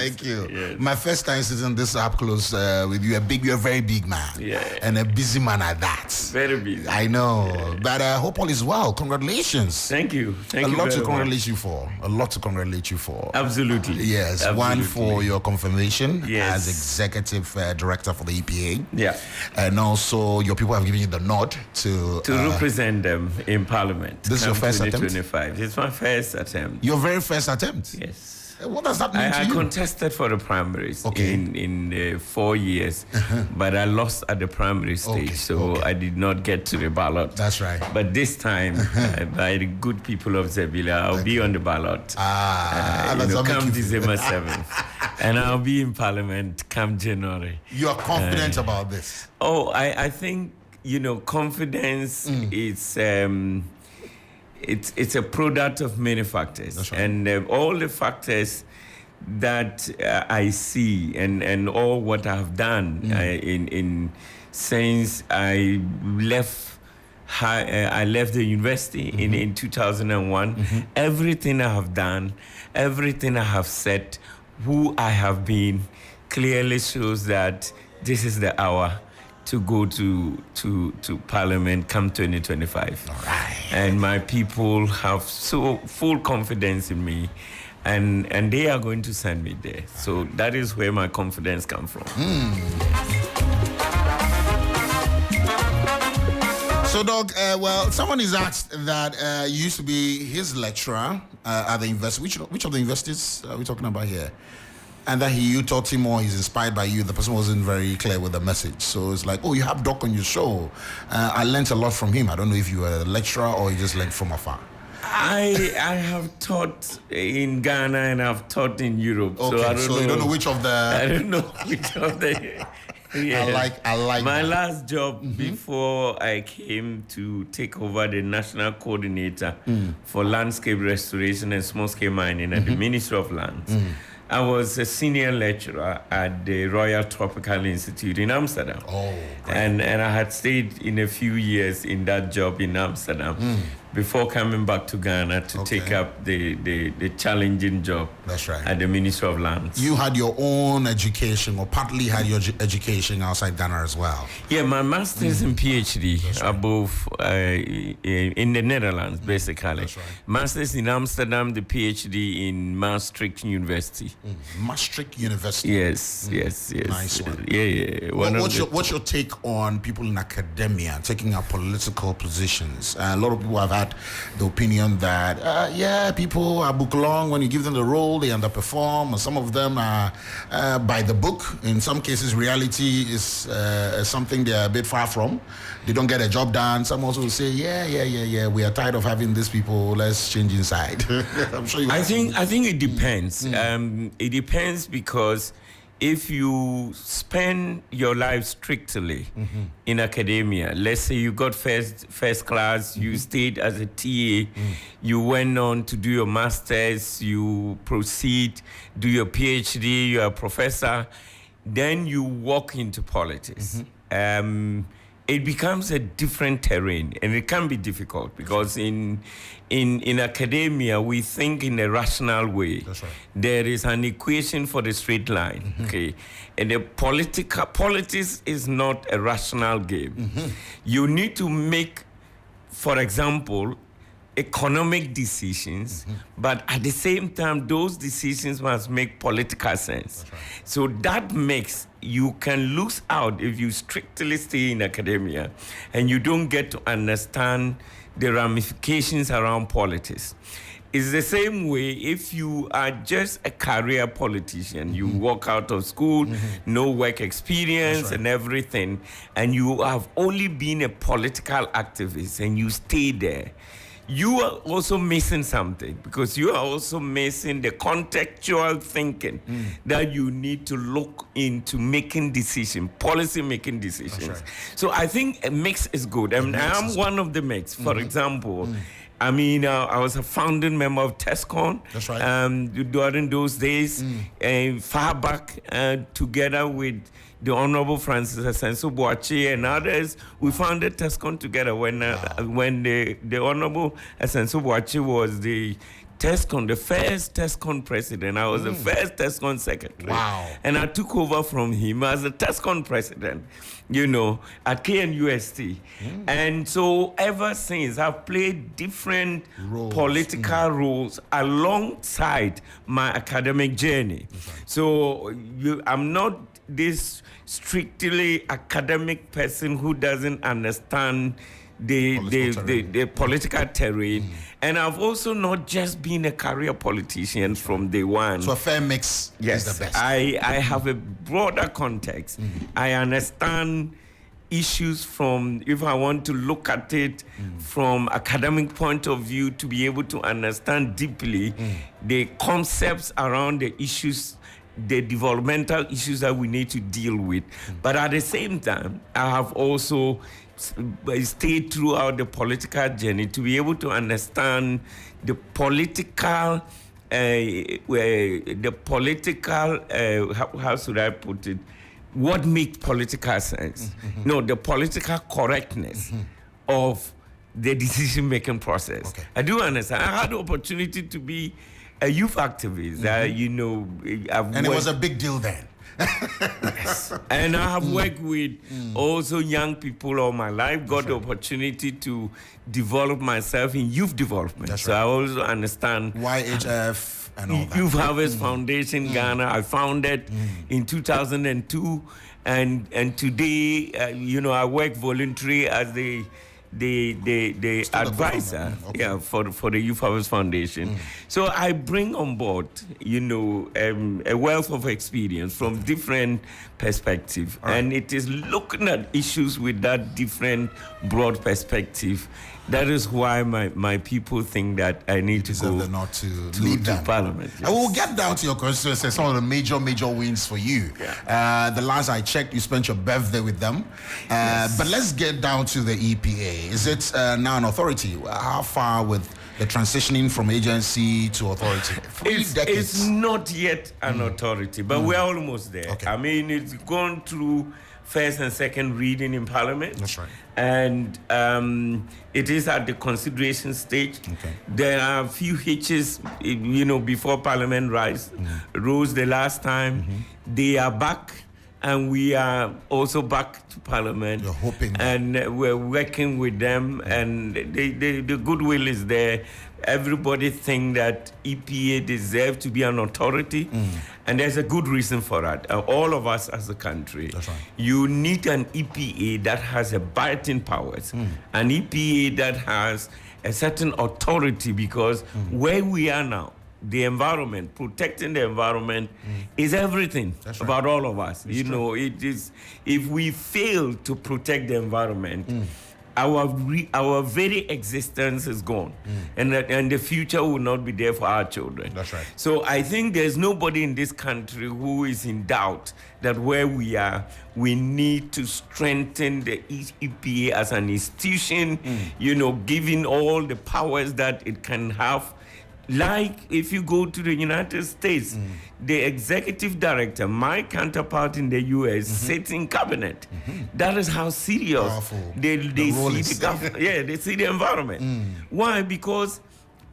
Thank you. Yes. My first time sitting this up close with you. You're a very big man. Yeah. And a busy man at that. Very busy. I know. But I hope all is well. Congratulations. Thank you. Thank you. A lot to very congratulate much. you for. A lot to congratulate you for. Absolutely. Yes. Absolutely. One for your confirmation Yes. as executive director for the EPA. Yeah. And also your people have given you the nod to represent them in Parliament. This is your first attempt? 2025. It's my first attempt. Your very first attempt? Yes. What does that mean to I you? contested for the primaries in 4 years, but I lost at the primary stage, so I did not get to the ballot. That's right. But this time, by the good people of Zebila, I'll be on the ballot. Come December 7th. And I'll be in Parliament come January. You are confident about this? Oh, I think, confidence is... It's a product of many factors. That's right. And all the factors that I see and all what I've done since I left the university in 2001, everything I have done, everything I have said, who I have been, clearly shows that this is the hour to go to Parliament come 2025. All right. And my people have so full confidence in me, and they are going to send me there. So that is where my confidence comes from. So, Doc, someone is asked that you used to be his lecturer at the university. Which of the universities are we talking about here? And that you taught him or he's inspired by you. The person wasn't very clear with the message. So it's like, you have Doc on your show. I learned a lot from him. I don't know if you were a lecturer or you just learned from afar. I have taught in Ghana and I've taught in Europe. Okay, so I don't know. You don't know which of the... I don't know which of the... Yeah. I like my that. last job before I came to take over the national coordinator for landscape restoration and small-scale mining at the Ministry of Lands. I was a senior lecturer at the Royal Tropical Institute in Amsterdam. Oh, great. And I had stayed in a few years in that job in Amsterdam before coming back to Ghana to take up the challenging job. That's right. At the Ministry of Lands. You had your own education, or partly had your education outside Ghana as well. Yeah, my master's and PhD are both in the Netherlands, basically. That's right. Master's in Amsterdam, the PhD in Maastricht University. Maastricht University. Yes. Nice one. Yeah. What's your take on people in academia taking up political positions? A lot of people have had the opinion that, people are book long. When you give them the role, they underperform. And some of them are by the book. In some cases, reality is something they're a bit far from. They don't get a job done. Some also will say, yeah, we are tired of having these people. Let's change inside. I'm sure I think it depends. It depends because if you spend your life strictly in academia, let's say you got first class, you stayed as a TA, you went on to do your master's, you proceed, do your PhD, you're a professor, then you walk into politics. It becomes a different terrain, and it can be difficult because in academia we think in a rational way. That's right. There is an equation for the straight line, okay, and the politics is not a rational game. You need to make, for example, economic decisions, but at the same time, those decisions must make political sense. That's right. So that makes you can lose out if you strictly stay in academia and you don't get to understand the ramifications around politics. It's the same way if you are just a career politician, you walk out of school, no work experience and everything, and you have only been a political activist and you stay there. You are also missing something because you are also missing the contextual thinking that you need to look into making decisions, policy making decisions. Right. So I think a mix is good. I mean, I'm one of the mix. For example, I mean, I was a founding member of TESCON. That's right. During those days, far back, together with the Honorable Francis Asenso-Boakye and others, we founded TESCON together when the Honorable Asenso-Boakye was the TESCON, the first TESCON president. I was the first TESCON secretary. Wow. And I took over from him as the TESCON president, at KNUST. And so ever since, I've played different political roles alongside my academic journey. So I'm not this strictly academic person who doesn't understand the political terrain. And I've also not just been a career politician from day one. So a fair mix is the best. I have a broader context. I understand issues from, if I want to look at it from academic point of view, to be able to understand deeply the concepts around the issues, the developmental issues that we need to deal with. But at the same time, I have also stayed throughout the political journey to be able to understand the political, how should I put it, what makes political sense. No, the political correctness of the decision-making process. Okay. I do understand. I had the opportunity to be a youth activist. And it was a big deal then. Yes. And I have worked with also young people all my life, got the opportunity to develop myself in youth development. That's so right. I also understand YHF and all that. Youth Harvest Foundation Ghana. I founded in 2002, and today, I work voluntarily as the advisor, for the Youth Harvest Foundation. So I bring on board, a wealth of experience from different perspectives, and it is looking at issues with that different broad perspective. That is why my people think that I need to go to Parliament. Yes. I will get down to your constituency, some of the major wins for you. Yeah. The last I checked, you spent your birthday with them. Yes. But let's get down to the EPA. Is it now an authority? How far with the transitioning from agency to authority? It's not yet an authority, but we're almost there. Okay. I mean, it's gone through first and second reading in Parliament. That's right. And it is at the consideration stage. Okay. There are a few hitches, before Parliament rose the last time. They are back, and we are also back to Parliament. You're hoping. And we're working with them, and the goodwill is there. Everybody think that EPA deserves to be an authority, and there's a good reason for that. All of us as a country, That's right. you need an EPA that has a biting powers, an EPA that has a certain authority, because where we are now, the environment, protecting the environment is everything. That's right. About all of us. It's It is, if we fail to protect the environment, our very existence is gone, and the future will not be there for our children. That's right. So I think there's nobody in this country who is in doubt that where we are, we need to strengthen the EPA as an institution, giving all the powers that it can have. Like if you go to the United States, the executive director, my counterpart in the US, sits in cabinet. That is how serious Powerful. they see is. the government. They see the environment. Why? Because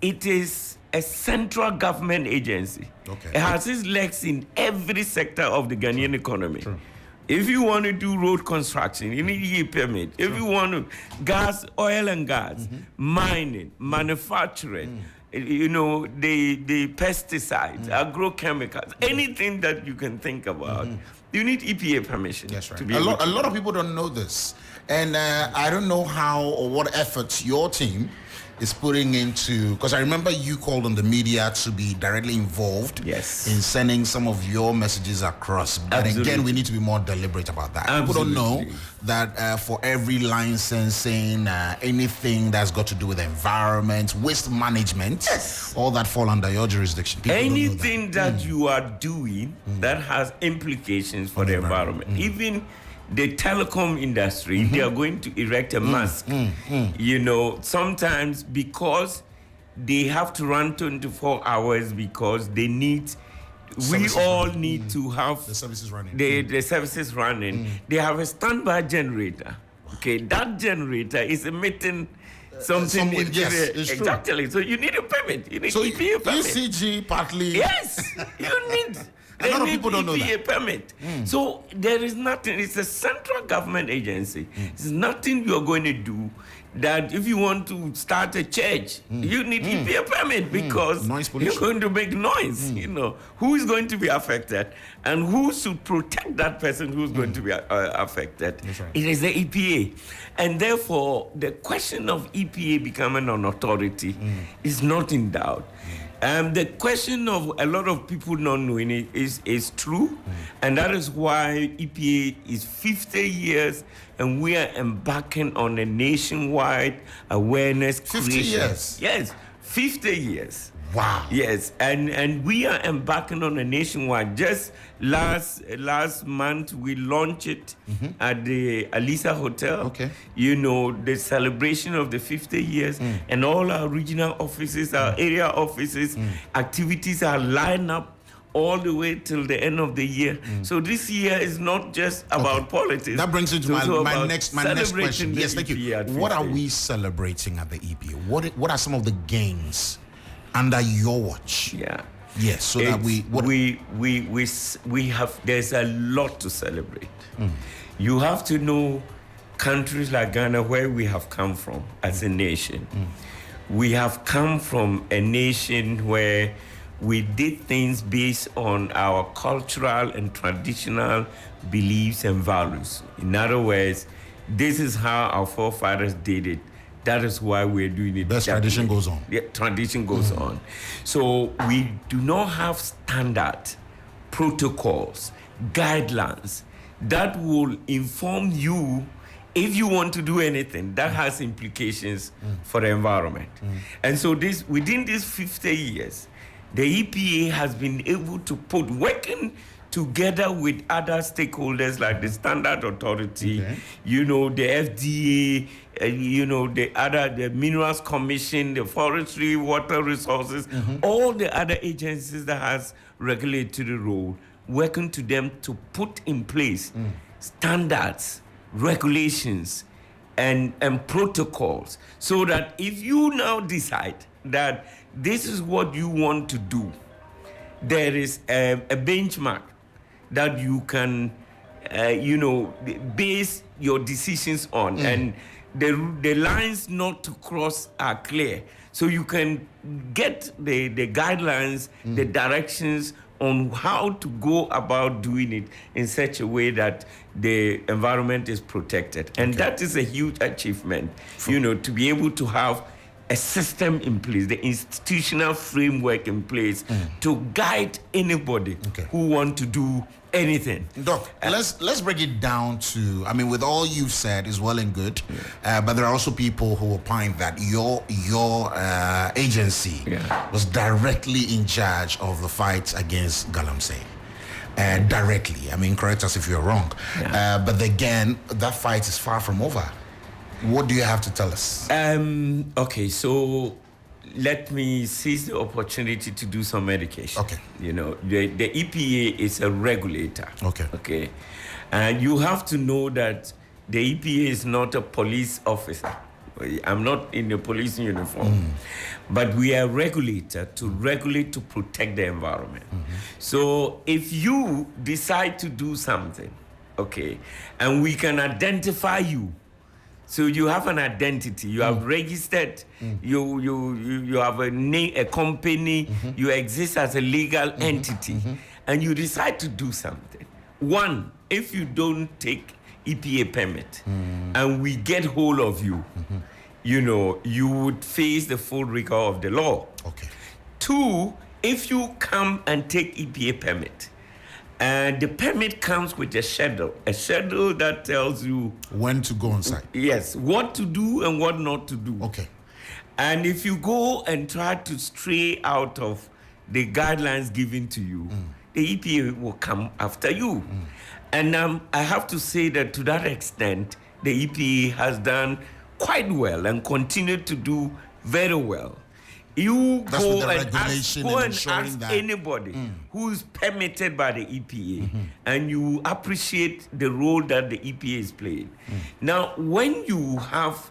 it is a central government agency. Okay. It has its legs in every sector of the Ghanaian economy. True. If you want to do road construction, you need a permit. If you want to oil and gas, mining, manufacturing, the pesticides, agrochemicals, anything that you can think about, you need EPA permission. That's right. To be A able to- lot of people don't know this. And I don't know how or what efforts your team is putting into, because I remember you called on the media to be directly involved Yes. in sending some of your messages across. But Absolutely. again, we need to be more deliberate about that. People don't know Absolutely. that for every licensing, anything that's got to do with environment, waste management, all that fall under your jurisdiction. People don't know that. Anything that you are doing that has implications for the environment, even the telecom industry, if they are going to erect a mast, sometimes because they have to run 24 hours because they need, Services we all running. need to have The services running. the services running. They have a standby generator. Okay, that generator is emitting something somewhere, yes, interior. it's true. Exactly. So you need a permit. You need So EPA permit. ECG partly. Yes, you need. A lot of They need people don't know EPA that. permit. So there is nothing. It's a central government agency. It's nothing you're going to do. That if you want to start a church, you need EPA permit because Noise you're pollution. going to make noise. You know who is going to be affected, and who should protect that person who's going to be affected. That's right. It is the EPA, and therefore the question of EPA becoming an authority is not in doubt. The question of a lot of people not knowing it is true, and that is why EPA is 50 years, and we are embarking on a nationwide awareness 50 creation. years? Yes, 50 years. Wow. Yes, and we are embarking on a nationwide. Just last month, we launched it at the Alisa Hotel. Okay. You know, the celebration of the 50 years, and all our regional offices, our area offices, activities are lined up all the way till the end of the year. So this year is not just about politics. That brings me to It's also my about next question. celebrating the Yes, thank you. EPA at What are 50. we celebrating at the EPA? What are some of the gains under your watch? Yeah. Yes, so that we have, there's a lot to celebrate. You have to know countries like Ghana, where we have come from as a nation. We have come from a nation where we did things based on our cultural and traditional beliefs and values. In other words, this is how our forefathers did it. That is why we're doing it. Best that tradition way. goes on. Yeah, tradition goes on. So we do not have standard protocols, guidelines that will inform you if you want to do anything that has implications for the environment. And so within these 50 years, the EPA has been able to working together with other stakeholders like the Standard Authority, you know, the FDA, you know, the Minerals Commission, the Forestry, Water Resources, all the other agencies that has regulatory role, working to them to put in place standards, regulations, and protocols, so that if you now decide that this is what you want to do, there is a benchmark that you can, you know, base your decisions on, and the lines not to cross are clear, so you can get the guidelines, the directions on how to go about doing it in such a way that the environment is protected. And that is a huge achievement, you know, to be able to have a system in place, the institutional framework in place to guide anybody who want to do anything. Doc, let's break it down to, I mean, with all you've said is well and good, but there are also people who opine that your agency was directly in charge of the fight against galamsey. Directly. I mean, correct us if you're wrong. But again, that fight is far from over. What do you have to tell us? Okay, so let me seize the opportunity to do some education. Okay. You know, the EPA is a regulator. Okay. Okay. And you have to know that the EPA is not a police officer. I'm not in the police uniform. But we are a regulator to regulate to protect the environment. So if you decide to do something, okay, and we can identify you, so you have an identity, you have registered, you have a name, a company, you exist as a legal entity, and you decide to do something. One, if you don't take EPA permit and we get hold of you, you know, you would face the full rigor of the law. Okay. Two, if you come and take EPA permit, the permit comes with a schedule that tells you When to go on site. yes, what to do and what not to do. Okay. And if you go and try to stray out of the guidelines given to you, the EPA will come after you. And I have to say that to that extent, the EPA has done quite well and continue to do very well. You That's with go the and ask, regulation and ensuring that- anybody who is permitted by the EPA, and you appreciate the role that the EPA is playing. Now, when you have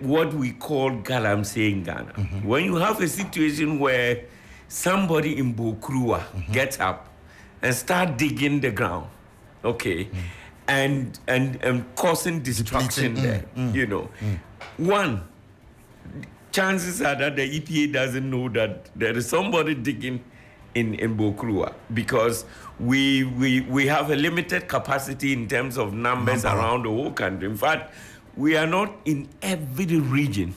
what we call galamsey in Ghana. When you have a situation where somebody in Bokrua gets up and start digging the ground, okay, and causing destruction there, you know. One, chances are that the EPA doesn't know that there is somebody digging in Bokrua, because we have a limited capacity in terms of numbers around the whole country. In fact, we are not in every region.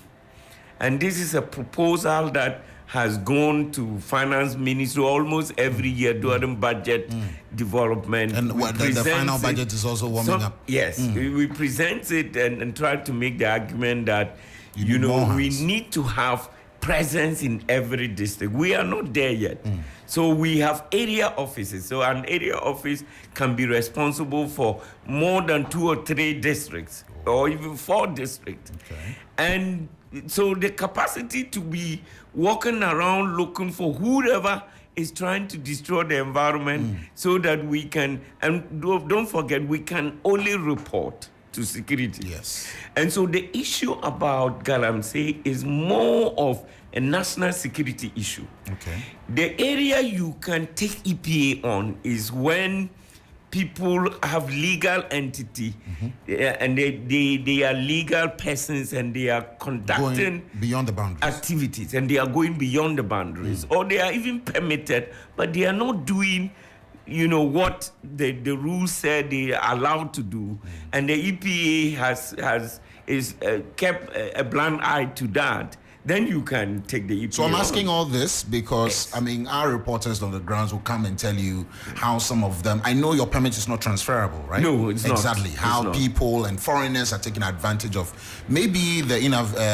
And this is a proposal that has gone to finance ministry almost every year during budget development. And the final budget is also warming up. Yes, we present it and try to make the argument that, you know, we need to have presence in every district. We are not there yet. So we have area offices. So an area office can be responsible for more than 2 or 3 districts, or even 4 districts. Okay. And so the capacity to be walking around looking for whoever is trying to destroy the environment, so that we can, and don't forget, we can only report to security. Yes. And so the issue about galamsey is more of a national security issue. Okay. The area you can take EPA on is when people have legal entity, and they are legal persons, and they are conducting Going beyond the boundaries. activities, and they are going beyond the boundaries, or they are even permitted, but they are not doing, you know, what the rules said they are allowed to do, and the EPA has kept a blind eye to that. Then you can take the EPA. So I'm asking all this because, I mean, our reporters on the grounds will come and tell you how some of them, I know your permit is not transferable, right? No, it's not. Exactly. How people and foreigners are taking advantage of maybe the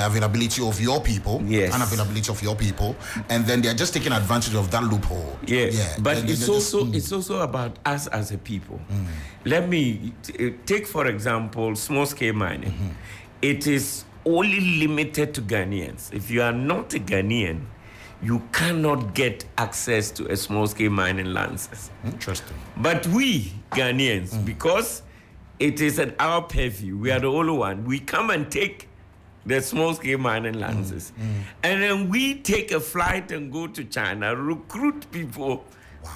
availability of your people, unavailability of your people, and then they're just taking advantage of that loophole. Yes. Yeah. But it's also about us as a people. Let me take, for example, small-scale mining. It is only limited to Ghanaians. If you are not a Ghanaian, you cannot get access to a small-scale mining license. Interesting. But we, Ghanaians, because it is at our purview, we are the only one, we come and take the small-scale mining licenses. And then we take a flight and go to China, recruit people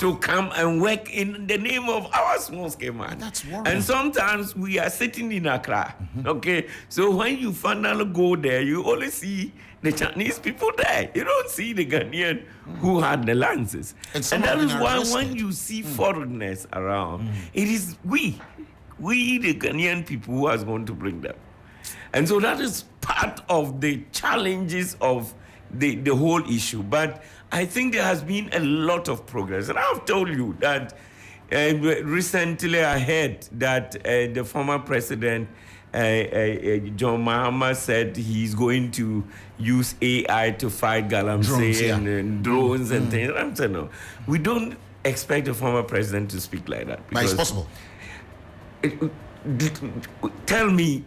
to come and work in the name of our small-scale mine. That's worrying. And sometimes we are sitting in Accra, okay? So when you finally go there, you only see the Chinese people there. You don't see the Ghanaian who had the lances. And that is why when you see foreigners around, it is we, the Ghanaian people, who are going to bring them. And so that is part of the challenges of the whole issue. But I think there has been a lot of progress. And I've told you that recently I heard that the former president, John Mahama, said he's going to use AI to fight galamsey and drones and things. I'm saying, no, we don't expect the former president to speak like that. But it's possible. Tell me,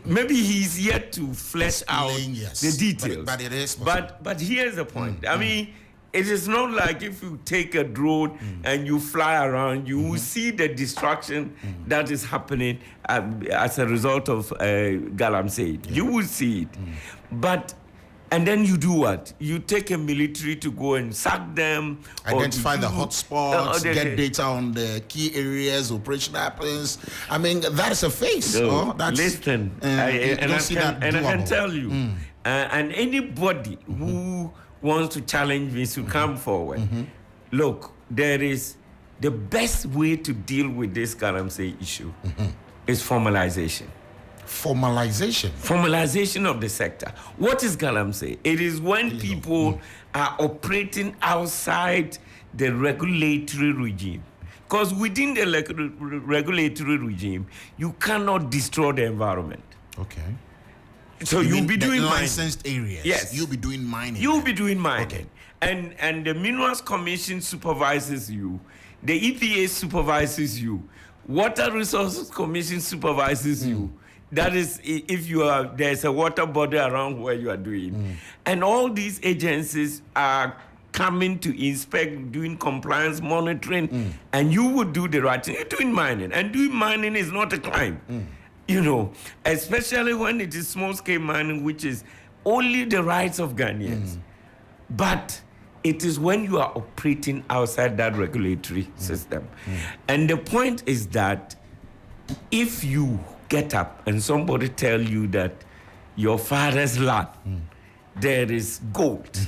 maybe he's yet to flesh out the details. But it is possible. But here's the point. I mean, it is not like if you take a drone and you fly around, you will see the destruction that is happening as a result of galamsey. You will see it. But, and then you do what? You take a military to go and sack them. Identify the hotspots, get data on the key areas, operation happens. I mean, that is a face. Listen, I can tell you, and anybody who wants to challenge me to come forward. Look, there is the best way to deal with this galamsey issue is formalization. Formalization of the sector. What is galamsey? It is when people are operating outside the regulatory regime. Because within the regulatory regime, you cannot destroy the environment. Okay. So you'll be doing licensed areas. Yes. You'll be doing mining. You'll be doing mining. Okay. And the Minerals Commission supervises you. The EPA supervises you. Water Resources Commission supervises you. That is, if there's a water body around where you are doing. And all these agencies are coming to inspect, doing compliance monitoring, and you would do the right thing. You're doing mining. And doing mining is not a crime. You know, especially when it is small-scale mining, which is only the rights of Ghanaians. But it is when you are operating outside that regulatory system. And the point is that if you get up and somebody tell you that your father's land, there is gold,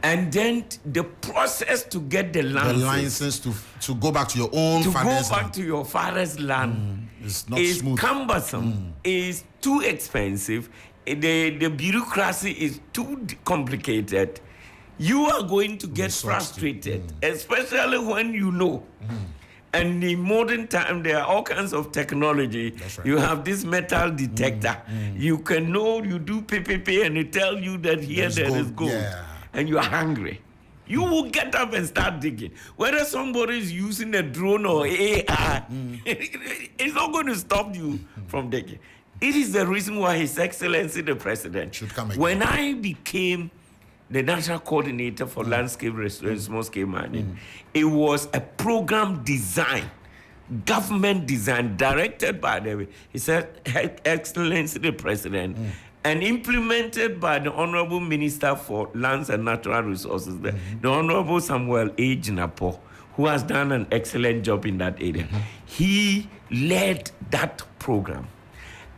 and then the process to get the license to go back to your own father's land. To your father's land It's not is smooth. cumbersome, is too expensive, the bureaucracy is too complicated. You are going to get frustrated, especially when you know. And in modern time, there are all kinds of technology. That's right. You have this metal detector. You can know, you do PPP and it tells you that here there is gold. Yeah. And you are hungry. You will get up and start digging. Whether somebody is using a drone or AI, it's not going to stop you from digging. It is the reason why His Excellency the President, should come again. when I became the national coordinator for landscape restoration, small-scale mining, it was a program design, government design, directed by His Excellency the President, and implemented by the Honorable Minister for Lands and Natural Resources, the Honorable Samuel A. Jinapo, who has done an excellent job in that area. He led that program.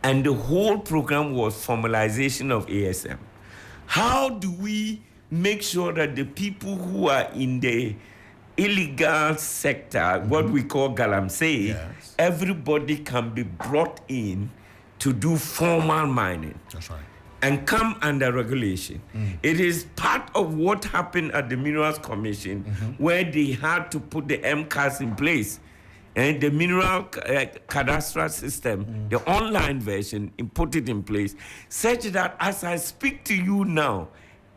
And the whole program was formalization of ASM. How do we make sure that the people who are in the illegal sector, what we call galamsey, everybody can be brought in to do formal mining? That's right. And come under regulation. It is part of what happened at the Minerals Commission, where they had to put the MCAS in place. And the mineral cadastral system, the online version, and put it in place, such that as I speak to you now,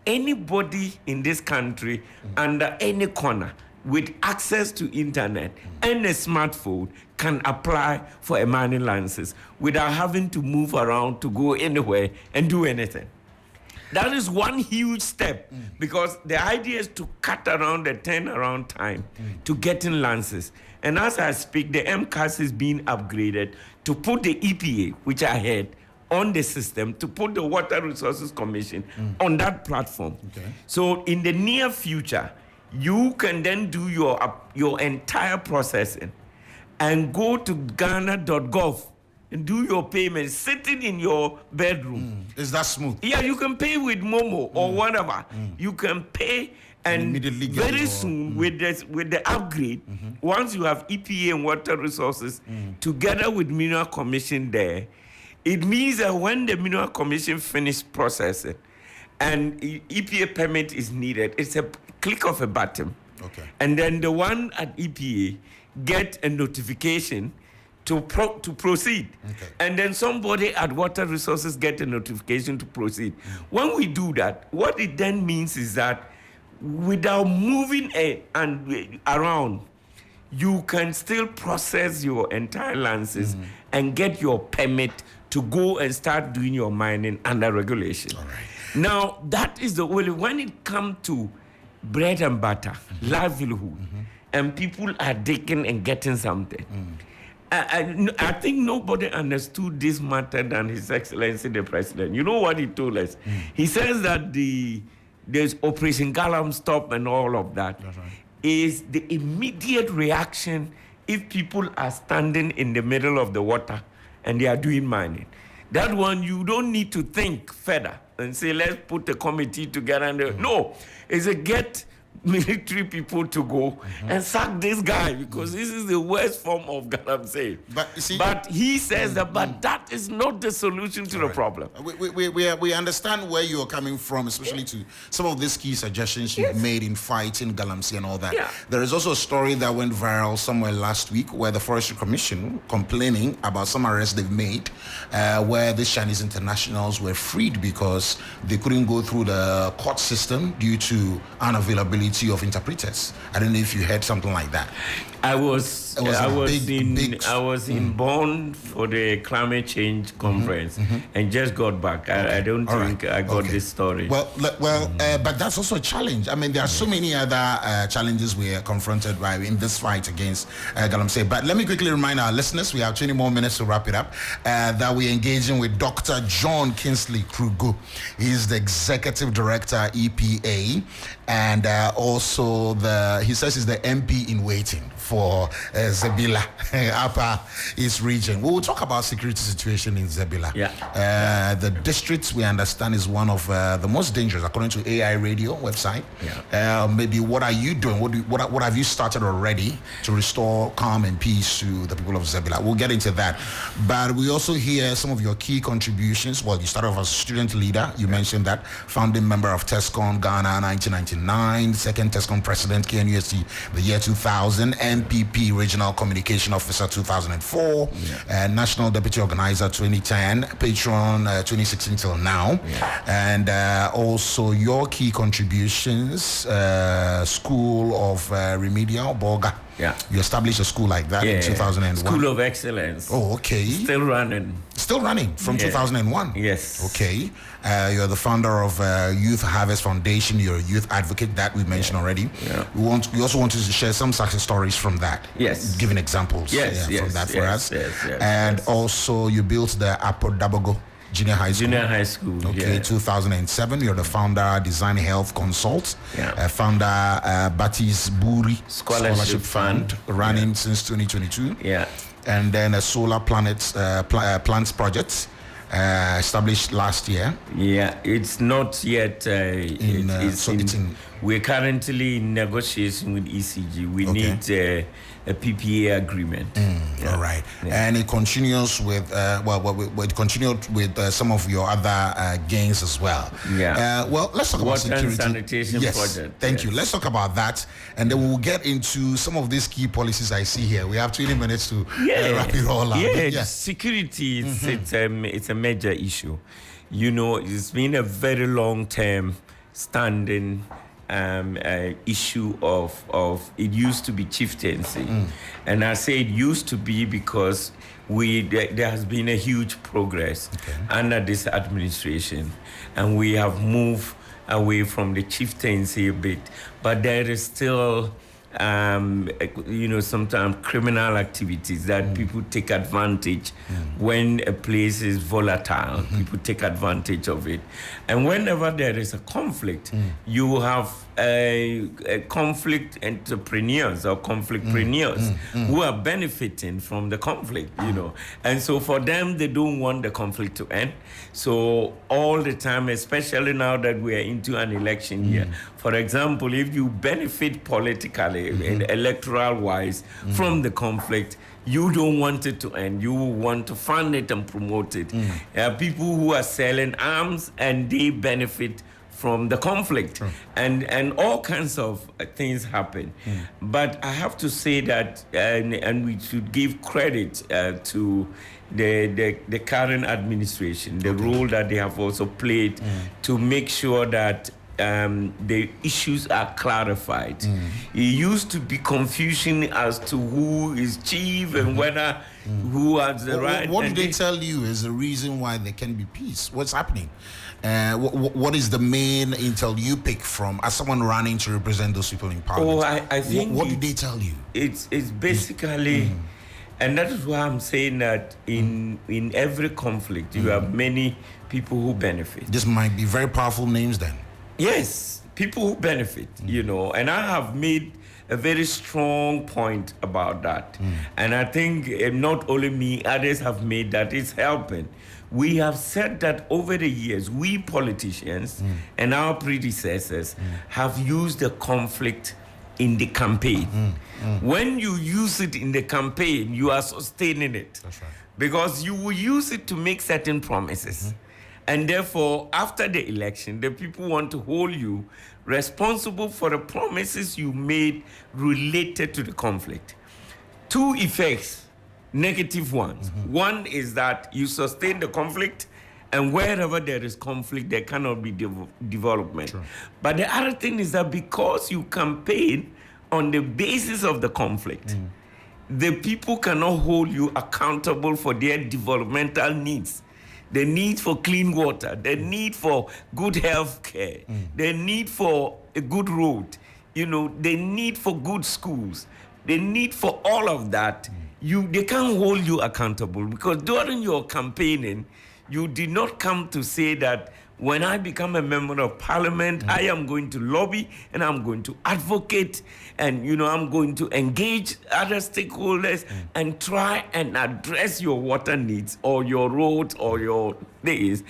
anybody in this country, under any corner, with access to internet and a smartphone, can apply for a mining license without having to move around to go anywhere and do anything. That is one huge step, because the idea is to cut around the turnaround time to getting licenses. And as I speak, the MCAS is being upgraded to put the EPA, which I had, on the system, to put the Water Resources Commission on that platform. Okay. So in the near future, you can then do your entire processing and go to Ghana.gov and do your payments sitting in your bedroom. Is that smooth? Yeah, you can pay with Momo or whatever. You can pay, and immediately get very your- soon with the upgrade, once you have EPA and Water Resources together with Mineral Commission there, it means that when the Mineral Commission finish processing and EPA permit is needed, it's a click of a button. Okay. And then the one at EPA get a notification to proceed. Okay. And then somebody at Water Resources get a notification to proceed. When we do that, what it then means is that without moving around, you can still process your entire licenses and get your permit to go and start doing your mining under regulation. All right. Now, that is the only, when it comes to bread and butter, livelihood, and people are digging and getting something. I think nobody understood this matter than His Excellency the President. You know what he told us? He says that there's Operation Galam Stop and all of that. That's right. Is the immediate reaction if people are standing in the middle of the water and they are doing mining. That one, you don't need to think further and say, let's put a committee together. And no, it's a get military people to go and sack this guy, because this is the worst form of galamsey. But you see, but he says that, but that is not the solution to the problem. We understand where you're coming from, especially to some of these key suggestions you've made in fighting galamsey and all that. Yeah. There is also a story that went viral somewhere last week where the Forestry Commission complaining about some arrests they've made where these Chinese internationals were freed because they couldn't go through the court system due to unavailability committee of interpreters. I don't know if you heard something like that. I was in Bonn for the climate change conference and just got back. I don't think I got this story. Well, but that's also a challenge. I mean, there are so many other challenges we are confronted by in this fight against Galamsey. But let me quickly remind our listeners, we have 20 more minutes to wrap it up, that we're engaging with Dr. John Kingsley Krugu. He's the Executive Director, EPA, and also he says he's the MP in waiting for Zebila, Upper East region. We will talk about security situation in Zebila. Yeah. The district, we understand, is one of the most dangerous, according to AI Radio website. Yeah. Maybe what are you doing? What have you started already to restore calm and peace to the people of Zebila? We'll get into that. But we also hear some of your key contributions. Well, you started off as a student leader. You mentioned that. Founding member of TESCON Ghana 1999, second TESCON president, KNUST, the year 2000, MPP Regional Communication Officer 2004, National Deputy Organizer 2010, Patron 2016 till now, and also your key contributions, School of Remedial Bolga. Yeah. You established a school like that in 2001. School of Excellence. Oh, okay. Still running. Still running from 2001. Yes. Okay. You're the founder of Youth Harvest Foundation. You're a youth advocate that we mentioned already. Yeah. We also want to share some success stories from that. Yes. Giving examples from that for us. Yes. Also you built the Apodabogo Junior High School. Okay, 2007. You're the founder, Design Health Consult. Founder, Batis Buri Scholarship Fund, running since 2022. Yeah. And then a solar plants project established last year. Yeah, it's not yet. We're currently in negotiation with ECG. We need a PPA agreement. All right. Yeah. And it continues with it continued with some of your other gains as well. Yeah. Well, let's talk about security. Water and sanitation project. Thank you. Let's talk about that, and then we'll get into some of these key policies I see here. We have 20 minutes to wrap it all up. Yeah. Security it's a major issue. You know, it's been a very long-term standing issue of it used to be chieftaincy, and I say it used to be because there has been a huge progress under this administration, and we have moved away from the chieftaincy a bit, but there is still sometimes criminal activities that people take advantage when a place is volatile. People take advantage of it. And whenever there is a conflict, you have conflict entrepreneurs or conflictpreneurs who are benefiting from the conflict, And so for them, they don't want the conflict to end. So all the time, especially now that we are into an election year, for example, if you benefit politically and electoral-wise from the conflict, you don't want it to end. You want to fund it and promote it. People who are selling arms and they benefit from the conflict, and all kinds of things happen. But I have to say that, and we should give credit to the current administration, the role that they have also played to make sure that the issues are clarified. It used to be confusion as to who is chief and whether who has the right. What do they tell you is the reason why there can be peace? What's happening? What is the main intel you pick from as someone running to represent those people in parliament? I think what do they tell you? It's basically, and that is why I'm saying that in every conflict you have many people who benefit. This might be very powerful names then. Yes, people who benefit, and I have made a very strong point about that. And I think not only me, others have made that it's helping. We have said that over the years, we politicians and our predecessors have used the conflict in the campaign. When you use it in the campaign, you are sustaining it. That's right. Because you will use it to make certain promises. And therefore, after the election, the people want to hold you responsible for the promises you made related to the conflict. Two effects, negative ones. One is that you sustain the conflict, And wherever there is conflict, there cannot be development. Sure. But the other thing is that because you campaign on the basis of the conflict, the people cannot hold you accountable for their developmental needs. The need for clean water, the need for good health care, the need for a good road, the need for good schools, the need for all of that. They can't hold you accountable because during your campaigning, you did not come to say that when I become a member of parliament, I am going to lobby and I'm going to advocate and, I'm going to engage other stakeholders and try and address your water needs or your roads or your things.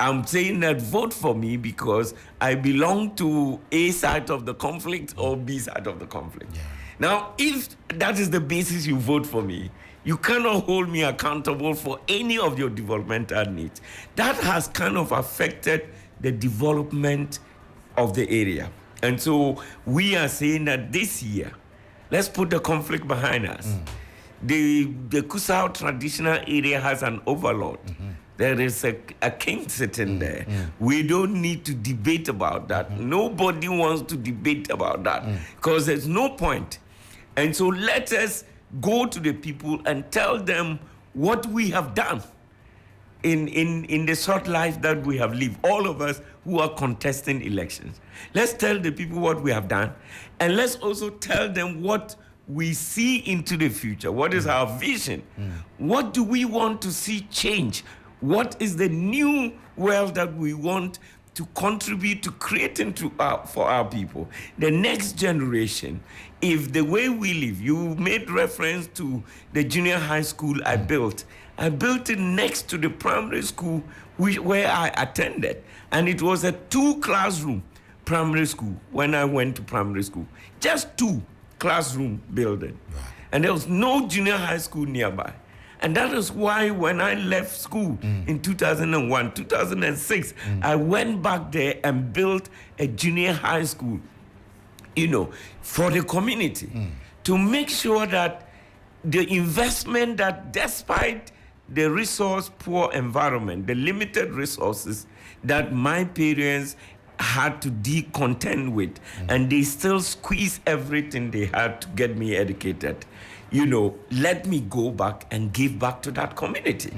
I'm saying that vote for me because I belong to A side of the conflict or B side of the conflict. Yeah. Now, if that is the basis you vote for me, you cannot hold me accountable for any of your developmental needs. That has kind of affected the development of the area. And so we are saying that this year, let's put the conflict behind us. The Kusao traditional area has an overlord. There is a king sitting there. We don't need to debate about that. Nobody wants to debate about that because there's no point. And so let us go to the people and tell them what we have done in the short life that we have lived, all of us who are contesting elections. Let's tell the people what we have done, and let's also tell them what we see into the future. What is our vision? What do we want to see change? What is the new world that we want to contribute to creating for our people? The next generation, if the way we live, you made reference to the junior high school I built it next to the primary school where I attended. And it was a 2-classroom primary school when I went to primary school. Just 2-classroom building. Right. And there was no junior high school nearby. And that is why when I left school in 2001, 2006, I went back there and built a junior high school, for the community to make sure that the investment that despite the resource-poor environment, the limited resources that my parents had to contend with, and they still squeeze everything they had to get me educated. Let me go back and give back to that community.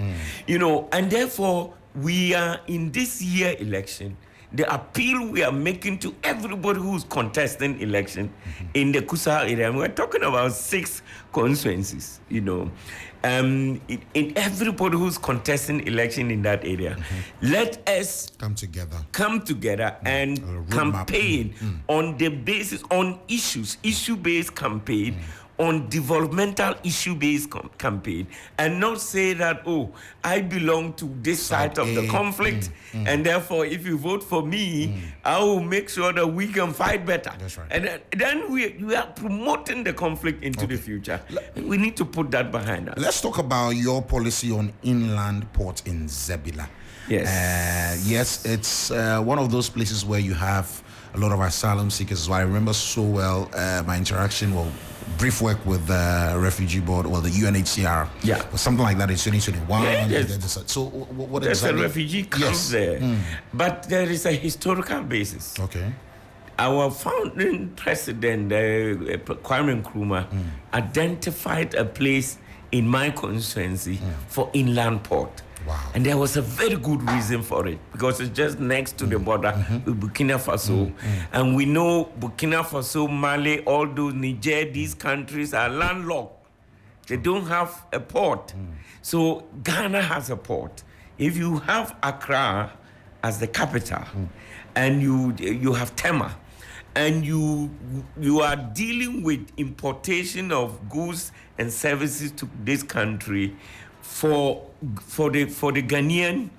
And therefore, we are in this year election, the appeal we are making to everybody who's contesting election in the Kusa area, and we're talking about 6 constituencies, in everybody who's contesting election in that area, let us come together and campaign on the basis, on issue-based campaign, on developmental issue-based campaign, and not say that, I belong to this side of the conflict, and therefore, if you vote for me, I will make sure that we can fight better. That's right. And then we are promoting the conflict into the future. We need to put that behind us. Let's talk about your policy on inland port in Zebila. Yes. Yes, it's one of those places where you have a lot of asylum seekers. So I remember so well my interaction, brief work with the refugee board, the UNHCR. Yeah. Or something like that in 2021. Yeah, so what there's exactly? a refugee camp there. But there is a historical basis. Okay. Our founding president, Kwame Nkrumah, identified a place in my constituency for inland port. Wow. And there was a very good reason for it because it's just next to the border with Burkina Faso. And we know Burkina Faso, Mali, all those Niger, these countries are landlocked. They don't have a port. So Ghana has a port. If you have Accra as the capital and you have Tema, and you are dealing with importation of goods and services to this country for the Ghanaian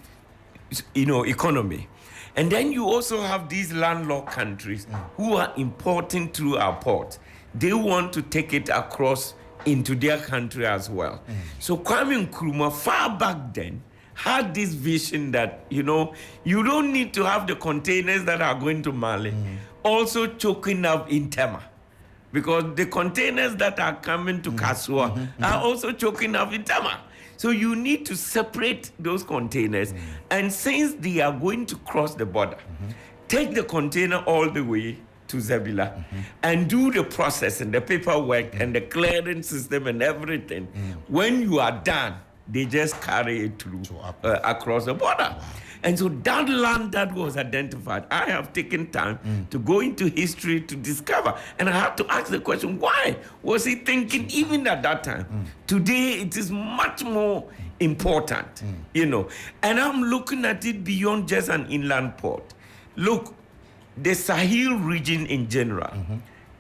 economy. And then you also have these landlocked countries who are importing through our port. They want to take it across into their country as well. So Kwame Nkrumah, far back then, had this vision that, you don't need to have the containers that are going to Mali also choking up in Tema. Because the containers that are coming to Kasua are also choking up in Tema. So you need to separate those containers. And since they are going to cross the border, take the container all the way to Zabila and do the process and the paperwork and the clearance system and everything. When you are done, they just carry it through across the border. Wow. And so that land that was identified, I have taken time to go into history to discover. And I had to ask the question, why was he thinking even at that time? Today, it is much more important, you know. And I'm looking at it beyond just an inland port. Look, the Sahel region in general,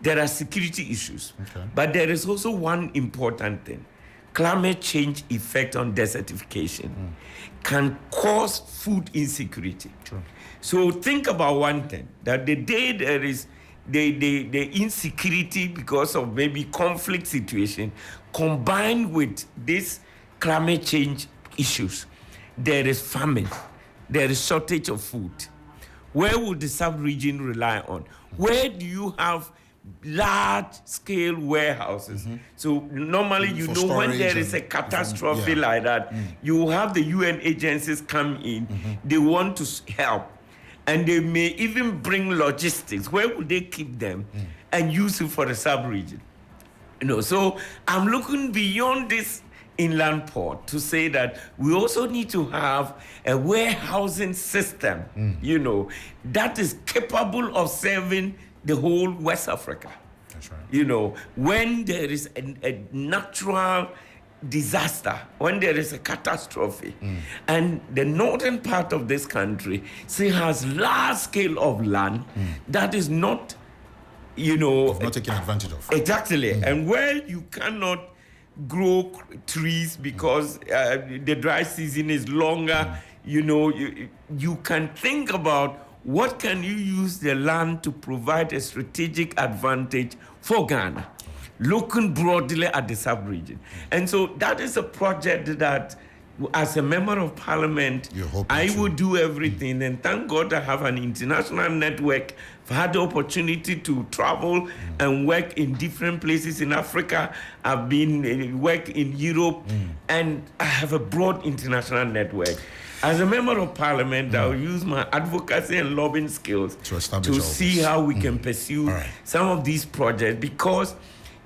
there are security issues. But there is also one important thing. Climate change effect on desertification can cause food insecurity. True. So think about one thing, that the day there is the insecurity because of maybe conflict situation combined with this climate change issues, there is famine, there is shortage of food. Where would the sub-region rely on? Where do you have large-scale warehouses? So normally, you know, when there is a catastrophe like that, you have the UN agencies come in. They want to help, and they may even bring logistics. Where would they keep them and use it for the sub-region? You know, so I'm looking beyond this inland port to say that we also need to have a warehousing system, you know, that is capable of serving the whole West Africa. That's right. You know, when there is a natural disaster, when there is a catastrophe, and the northern part of this country still has large scale of land that is not, you know, not taken advantage of. Exactly. And where you cannot grow trees because the dry season is longer, you know, you can think about what can you use the land to provide a strategic advantage for Ghana, looking broadly at the sub-region. And so that is a project that, as a member of parliament, I would do everything. And thank God I have an international network. I've had the opportunity to travel and work in different places in Africa. I've been work in Europe, and I have a broad international network. As a member of parliament, I'll use my advocacy and lobbying skills to see how we can pursue some of these projects. Because,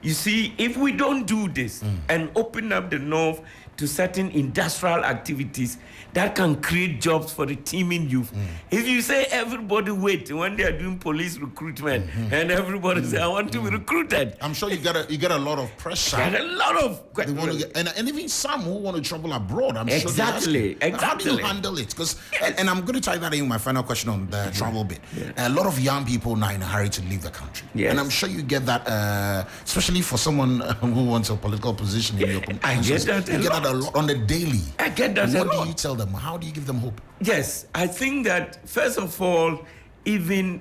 you see, if we don't do this and open up the north to certain industrial activities that can create jobs for the teeming youth. If you say everybody wait when they are doing police recruitment and everybody say I want to be recruited, I'm sure you get a lot of pressure. Get a lot of they want to get, and even some who want to travel abroad. I'm sure exactly. How do you handle it? Because and I'm going to tie that in my final question on the travel bit. A lot of young people now in a hurry to leave the country, and I'm sure you get that, especially for someone who wants a political position in your community. I get that. You get that a lot on the daily. I get that. What do you tell them? How do you give them hope? Yes, I think that first of all, even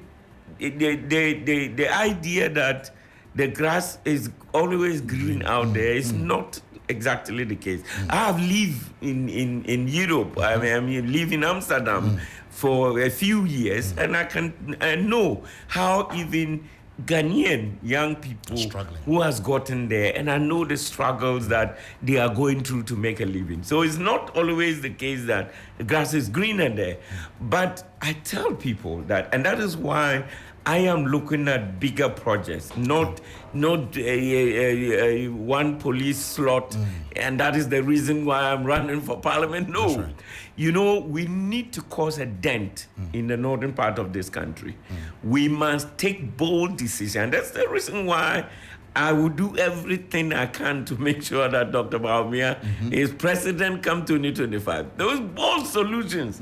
the idea that the grass is always green out there is not exactly the case. I have lived in Europe. I mean, live in Amsterdam for a few years, and I know how even Ghanaian young people who has gotten there, and I know the struggles that they are going through to make a living. So it's not always the case that the grass is greener there. But I tell people that, and that is why I am looking at bigger projects, not one police slot, and that is the reason why I'm running for parliament. No. Right. You know, we need to cause a dent in the northern part of this country. We must take bold decisions. That's the reason why I will do everything I can to make sure that Dr. Baumia is president come 2025. Those bold solutions,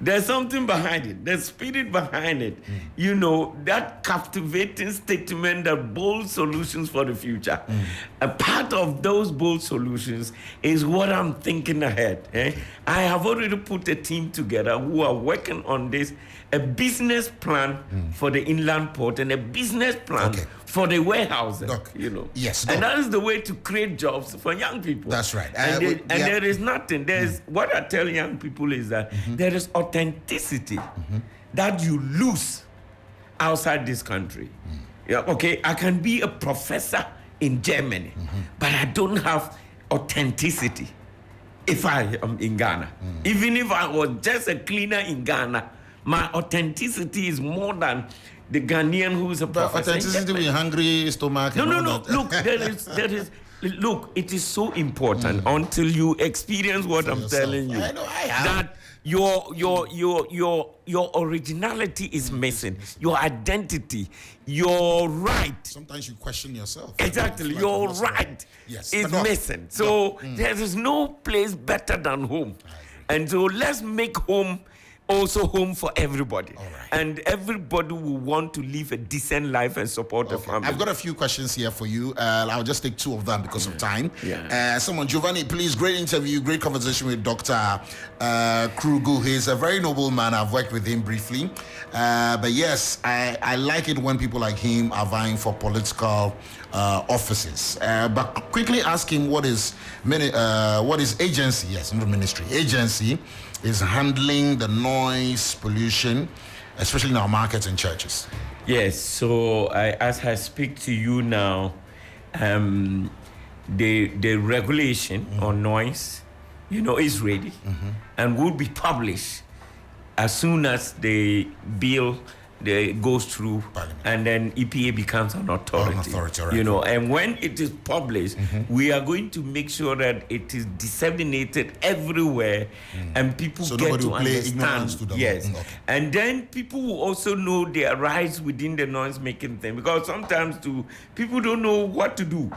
there's something behind it. There's spirit behind it. You know, that captivating statement, that bold solutions for the future. A part of those bold solutions is what I'm thinking ahead. I have already put a team together who are working on this, a business plan for the inland port and a business plan for the warehousing, you know. Yes. And that is the way to create jobs for young people. That's right. And there is nothing. There's what I tell young people is that there is authenticity that you lose outside this country. Yeah, okay, I can be a professor in Germany, but I don't have authenticity. if I am in Ghana. Even if I was just a cleaner in Ghana, my authenticity is more than the Ghanaian who's a But professor. authenticity with hungry stomach. No. That. Look, there is. Look, it is so important until you experience what I'm telling you. I know, I have. That your originality is missing. Your identity, your right. Sometimes you question yourself. Exactly, your right is missing. So there is no place better than home. And so let's make home also home for everybody. All right. And everybody will want to live a decent life and support the family. I've got a few questions here for you. I'll just take two of them because of time. Someone, Giovani, please, great interview, great conversation with Dr. Krugu. He's a very noble man. I've worked with him briefly. But yes, I like it when people like him are vying for political offices. But quickly ask him what is agency, yes, not ministry, agency is handling the noise pollution, especially in our markets and churches. Yes, so as I speak to you now, the regulation on noise, is ready and will be published as soon as the bill goes through Parliament. And then EPA becomes an authority. Right. And when it is published, we are going to make sure that it is disseminated everywhere and people get to understand. To the yes. okay. And then people will also know their rights within the noise making thing, because sometimes people don't know what to do.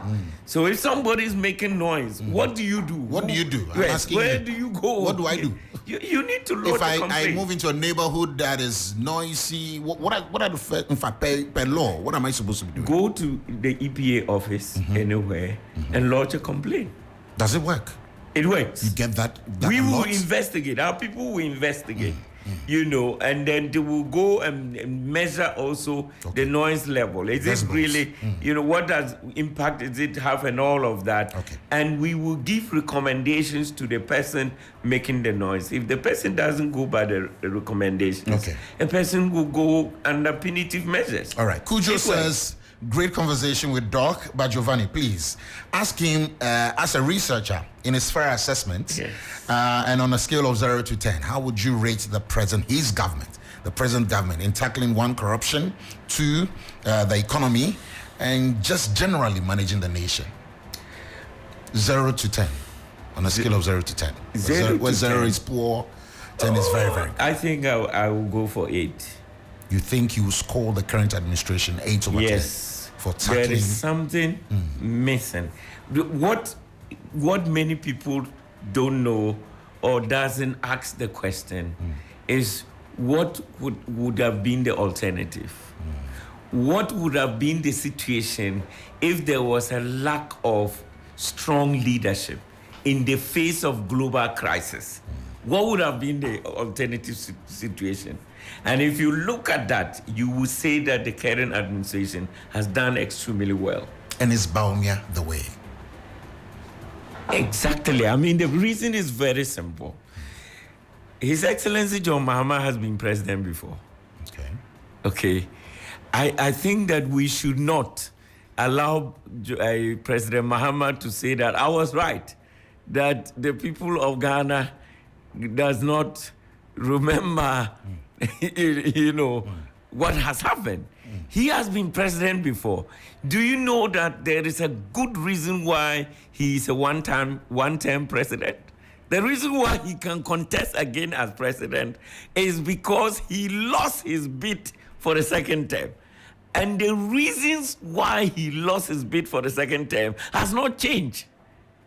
So if somebody is making noise, what do you do? What do you do? I'm Yes, asking where you. do you go? What do I do? You need to lodge If a complaint. I move into a neighborhood that is noisy, what are the in fact per law? What am I supposed to be doing? Go to the EPA office anywhere and lodge a complaint. Does it work? It works. You get that? We a will lot? investigate. Our people will investigate. And then they will go and measure also the noise level. Is it really, what does impact does it have and all of that? Okay. And we will give recommendations to the person making the noise. If the person doesn't go by the recommendations, a person will go under punitive measures. All right. Kujo says, great conversation with Doc, but Giovani, please ask him as a researcher in his fair assessment, and on a scale of 0 to 10, how would you rate the present government in tackling one, corruption, two, the economy, and just generally managing the nation? 0 to 10 on a scale of 0 to 10. Where 0 is poor, 10 is very, very good. I think I will go for 8. You think you will score the current administration 8 over 10 for tackling? There is something missing. What many people don't know or doesn't ask the question is what would have been the alternative? What would have been the situation if there was a lack of strong leadership in the face of global crisis? What would have been the alternative situation? And if you look at that, you will say that the current administration has done extremely well. And is Baumia the way? Exactly. I mean, the reason is very simple. His Excellency John Mahama has been president before. Okay. I think that we should not allow President Mahama to say that I was right, that the people of Ghana does not remember, what has happened. He has been president before. Do you know that there is a good reason why he is a one-term president? The reason why he can contest again as president is because he lost his bid for the second term. And the reasons why he lost his bid for the second term has not changed.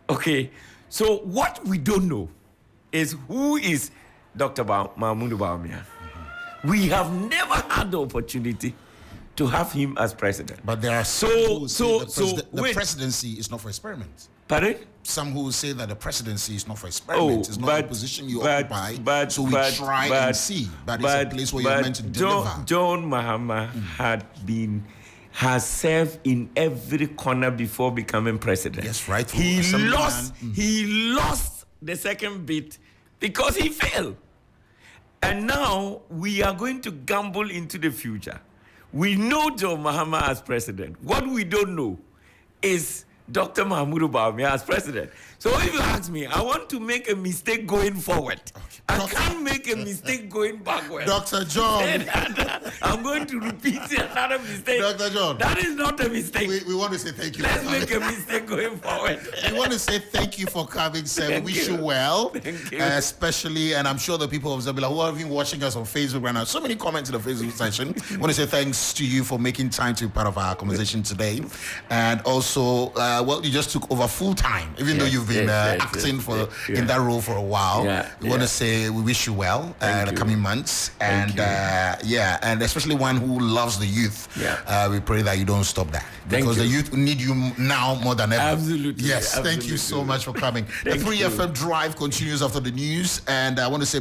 Okay, so what we don't know is who is Dr. Mahmoud Bawumia. We have never had the opportunity to have him as president. But there are some who say the presidency is not for experiment. Pardon? Some who say that the presidency is not for experiment. It's not a position you occupy, so we try and see. But it's a place where you're meant to deliver. John Mahama has served in every corner before becoming president. Yes, right. He lost the second bid because he failed. And now we are going to gamble into the future. We know John Mahama as president. What we don't know is Dr. Mahmoud Bawumia as president. So if you ask me, I want to make a mistake going forward. I can't make a mistake going backward. Dr. John. I'm going to repeat another mistake. Dr. John. That is not a mistake. We want to say thank you. Let's make a mistake going forward. We want to say thank you for coming, sir. We wish you well. Thank you. Especially, and I'm sure the people of Zabila who have been watching us on Facebook right now, so many comments in the Facebook section. I want to say thanks to you for making time to be part of our conversation today. And also, well, you just took over full time, even though you've been acting in that role for a while. We want to say we wish you well in the coming months. And and especially one who loves the youth. We pray that you don't stop that. Because the youth need you now more than ever. Absolutely. Yes, thank you so much for coming. The 3FM Drive continues after the news, and I want to say